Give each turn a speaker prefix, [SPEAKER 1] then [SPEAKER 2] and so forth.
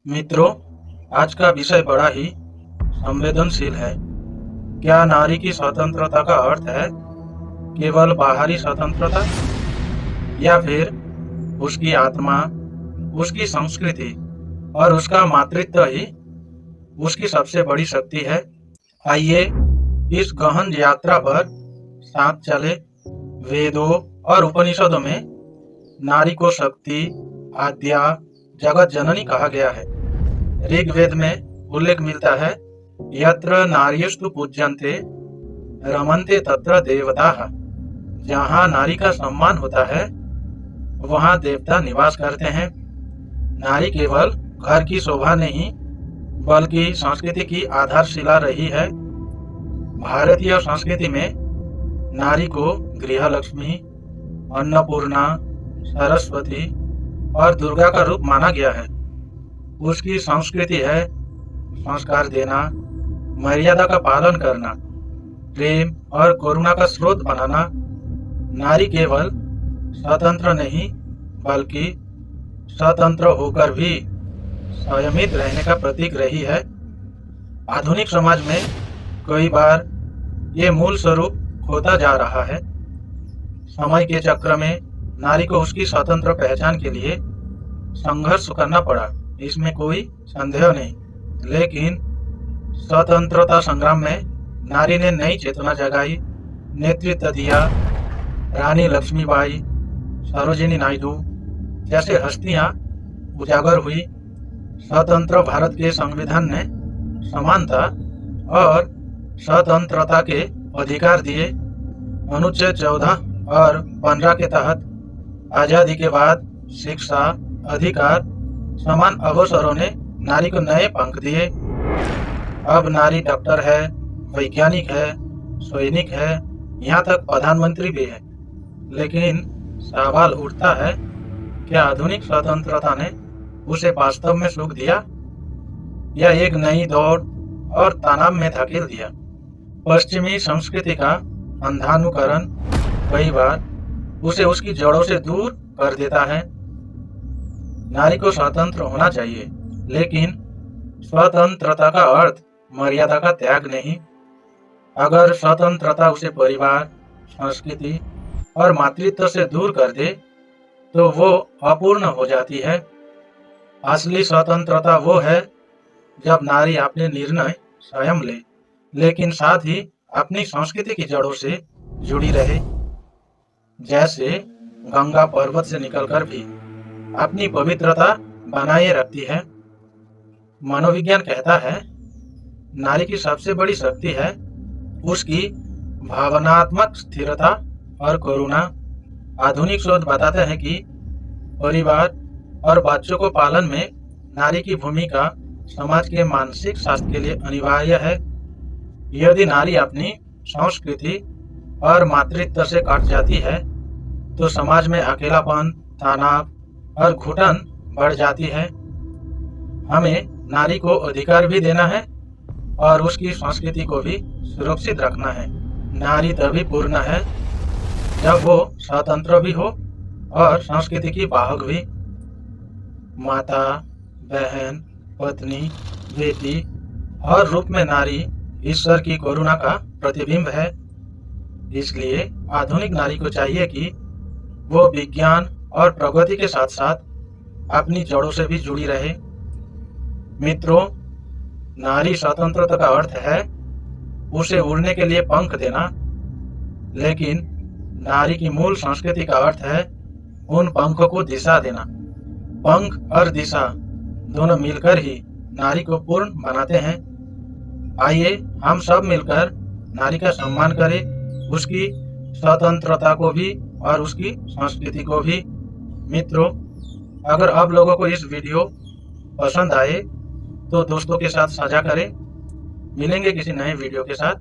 [SPEAKER 1] मित्रों, आज का विषय बड़ा ही संवेदनशील है। क्या नारी की स्वतंत्रता का अर्थ है केवल बाहरी स्वतंत्रता, या फिर उसकी आत्मा, उसकी संस्कृति और उसका मातृत्व ही उसकी सबसे बड़ी शक्ति है? आइए इस गहन यात्रा पर साथ चले। वेदों और उपनिषदों में नारी को शक्ति, आद्या, जगत जननी कहा गया है। ऋग्वेद में उल्लेख मिलता है, यत्र नार्यस्तु पूज्यन्ते रमन्ते तत्र देवताः। जहाँ नारी का सम्मान होता है वहाँ देवता निवास करते हैं। नारी केवल घर की शोभा नहीं बल्कि संस्कृति की आधारशिला रही है। भारतीय संस्कृति में नारी को गृहलक्ष्मी, अन्नपूर्णा, सरस्वती और दुर्गा का रूप माना गया है। उसकी संस्कृति है संस्कार देना, मर्यादा का पालन करना, प्रेम और करुणा का स्रोत बनाना। नारी केवल स्वतंत्र नहीं बल्कि स्वतंत्र होकर भी संयमित रहने का प्रतीक रही है। आधुनिक समाज में कई बार ये मूल स्वरूप खोता जा रहा है। समय के चक्र में नारी को उसकी स्वतंत्र पहचान के लिए संघर्ष करना पड़ा, इसमें कोई संदेह नहीं। लेकिन स्वतंत्रता संग्राम में नारी ने नई चेतना जगाई, नेतृत्व दिया। रानी लक्ष्मीबाई, सरोजिनी नायडू जैसे हस्तियां उजागर हुई। स्वतंत्र भारत के संविधान ने समानता और स्वतंत्रता के अधिकार दिए। अनुच्छेद 14 और 15 के तहत आजादी के बाद शिक्षा, अधिकार, समान अवसरों ने नारी को नए पंख दिए। अब नारी डॉक्टर है, वैज्ञानिक है, सैनिक है, यहाँ तक प्रधानमंत्री भी है। लेकिन सवाल उठता है, क्या आधुनिक स्वतंत्रता ने उसे वास्तव में सुख दिया या एक नई दौड़ और तनाव में धकेल दिया? पश्चिमी संस्कृति का अंधानुकरण कई बार उसे उसकी जड़ों से दूर कर देता है। नारी को स्वतंत्र होना चाहिए, लेकिन स्वतंत्रता का अर्थ मर्यादा का त्याग नहीं। अगर स्वतंत्रता उसे परिवार, संस्कृति और मातृत्व से दूर कर दे तो वो अपूर्ण हो जाती है। असली स्वतंत्रता वो है जब नारी अपने निर्णय स्वयं ले, लेकिन साथ ही अपनी संस्कृति की जड़ों से जुड़ी रहे। जैसे गंगा पर्वत से निकलकर भी अपनी पवित्रता बनाए रखती है। मनोविज्ञान कहता है, नारी की सबसे बड़ी शक्ति है उसकी भावनात्मक स्थिरता और करुणा। आधुनिक शोध बताते हैं कि परिवार और बच्चों को पालन में नारी की भूमिका समाज के मानसिक स्वास्थ्य के लिए अनिवार्य है। यदि नारी अपनी संस्कृति और मातृत्व से कट जाती है तो समाज में अकेलापन, तनाव और घुटन बढ़ जाती है। हमें नारी को अधिकार भी देना है और उसकी संस्कृति को भी सुरक्षित रखना है। नारी तभी पूर्ण है जब वो स्वतंत्र भी हो और संस्कृति की वाहक भी। माता, बहन, पत्नी, बेटी हर रूप में नारी ईश्वर की करुणा का प्रतिबिंब है। इसलिए आधुनिक नारी को चाहिए कि वो विज्ञान और प्रगति के साथ साथ अपनी जड़ों से भी जुड़ी रहे। मित्रों, नारी स्वतंत्रता का अर्थ है उसे उड़ने के लिए पंख देना, लेकिन नारी की मूल संस्कृति का अर्थ है उन पंखों को दिशा देना। पंख और दिशा दोनों मिलकर ही नारी को पूर्ण बनाते हैं। आइए हम सब मिलकर नारी का सम्मान करें, उसकी स्वतंत्रता को भी और उसकी संस्कृति को भी। मित्रों, अगर आप लोगों को इस वीडियो पसंद आए तो दोस्तों के साथ साझा करें। मिलेंगे किसी नए वीडियो के साथ।